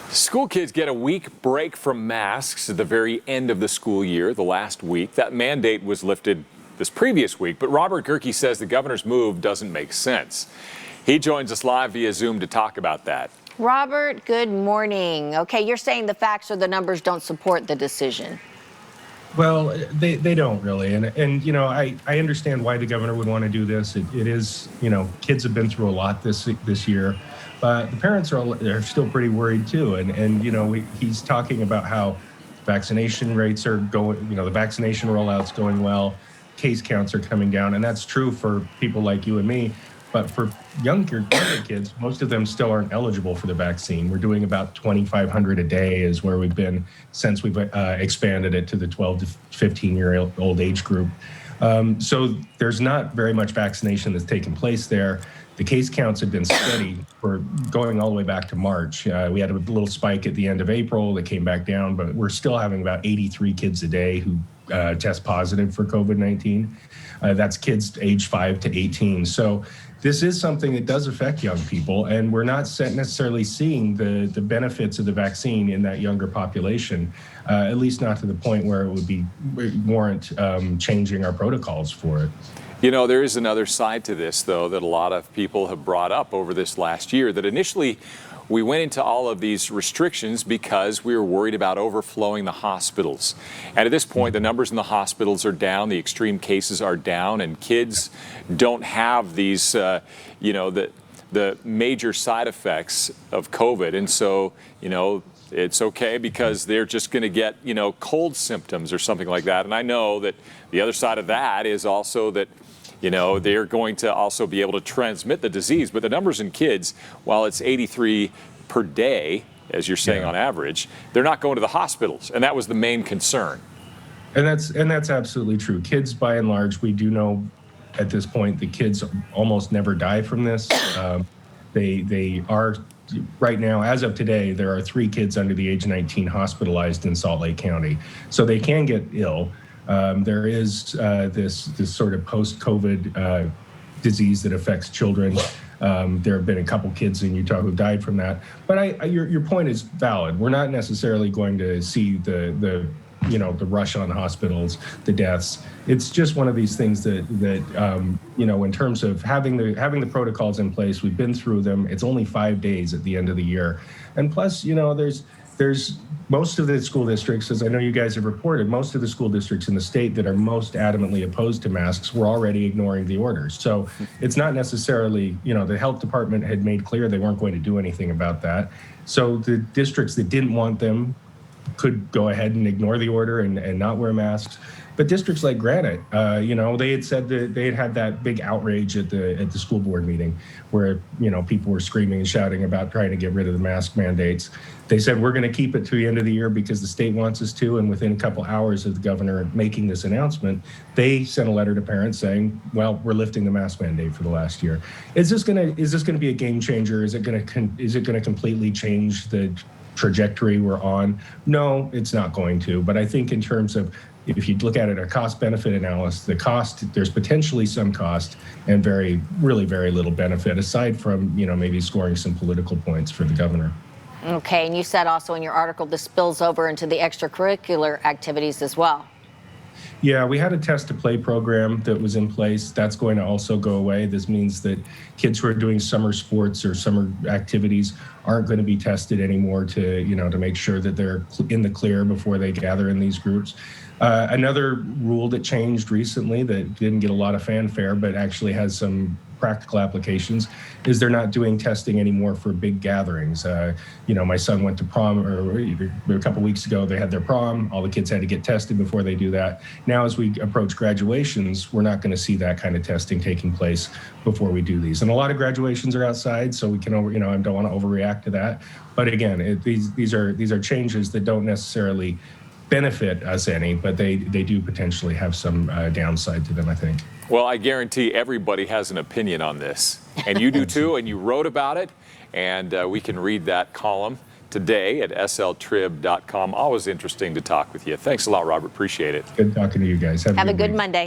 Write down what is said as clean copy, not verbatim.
School kids get a week break from masks at the very end of the school year, the last week. That mandate was lifted this previous week, but Robert Gehrke says the governor's move doesn't make sense. He joins us live via Zoom to talk about that. Robert, good morning. Okay, you're saying the facts or the numbers don't support the decision. Well, they don't really. And you know, I understand why the governor would want to do this. It is, you know, kids have been through a lot this year, but the parents are still pretty worried too. And you know, he's talking about how vaccination rates are going, you know, the vaccination rollout's going well, case counts are coming down. And that's true for people like you and me. But for younger kids, most of them still aren't eligible for the vaccine. We're doing about 2,500 a day is where we've been since we've expanded it to the 12 to 15-year-old age group. So there's not very much vaccination that's taken place there. The case counts have been steady for going all the way back to March. We had a little spike at the end of April that came back down, but we're still having about 83 kids a day who test positive for COVID-19. That's kids age 5 to 18. So this is something that does affect young people, and we're not necessarily seeing the benefits of the vaccine in that younger population, at least not to the point where it would warrant changing our protocols for it. You know, there is another side to this, though, that a lot of people have brought up over this last year, that initially we went into all of these restrictions because we were worried about overflowing the hospitals. And at this point, the numbers in the hospitals are down, the extreme cases are down, and kids don't have these, you know, the major side effects of COVID. And so, you know, it's okay because they're just going to get, you know, cold symptoms or something like that. And I know that the other side of that is also that, you know, they're going to also be able to transmit the disease. But the numbers in kids, while it's 83 per day, as you're saying on average, they're not going to the hospitals. And that was the main concern. And that's absolutely true. Kids, by and large, we do know at this point the kids almost never die from this. They are, right now, as of today, there are 3 kids under the age of 19 hospitalized in Salt Lake County. So they can get ill. There is this sort of post-COVID disease that affects children. There have been a couple kids in Utah who died from that. But your point is valid. We're not necessarily going to see the rush on hospitals, the deaths. It's just one of these things that you know, in terms of having the protocols in place, we've been through them. It's only 5 days at the end of the year, and plus, you know, there's most of the school districts, as I know you guys have reported, most of the school districts in the state that are most adamantly opposed to masks were already ignoring the orders. So it's not necessarily, you know, the health department had made clear they weren't going to do anything about that. So the districts that didn't want them could go ahead and ignore the order and not wear masks. But districts like Granite, you know, they had said that they had that big outrage at the school board meeting where, you know, people were screaming and shouting about trying to get rid of the mask mandates. They said, we're going to keep it to the end of the year because the state wants us to. And within a couple hours of the governor making this announcement, they sent a letter to parents saying, well, we're lifting the mask mandate for the last year. Is this going to be a game changer? Is it going to completely change the trajectory we're on? No, it's not going to. But I think in terms of, if you look at it, a cost-benefit analysis, the cost, there's potentially some cost and really very little benefit, aside from, you know, maybe scoring some political points for the governor. Okay, and you said also in your article this spills over into the extracurricular activities as well. Yeah, we had a test-to-play program that was in place. That's going to also go away. This means that kids who are doing summer sports or summer activities aren't going to be tested anymore to, you know, to make sure that they're in the clear before they gather in these groups. Another rule that changed recently that didn't get a lot of fanfare but actually has some practical applications is they're not doing testing anymore for big gatherings. You know, my son went to prom, or a couple weeks ago, they had their prom. All the kids had to get tested before they do that. Now, as we approach graduations, we're not going to see that kind of testing taking place before we do these. And a lot of graduations are outside, so we can, you know, I don't want to overreact to that. But again, these are changes that don't necessarily benefit us any, but they do potentially have some downside to them, I think. Well, I guarantee everybody has an opinion on this, and you do too, and you wrote about it, and we can read that column today at sltrib.com. Always interesting to talk with you. Thanks a lot, Robert. Appreciate it. Good talking to you guys. Have a good Monday.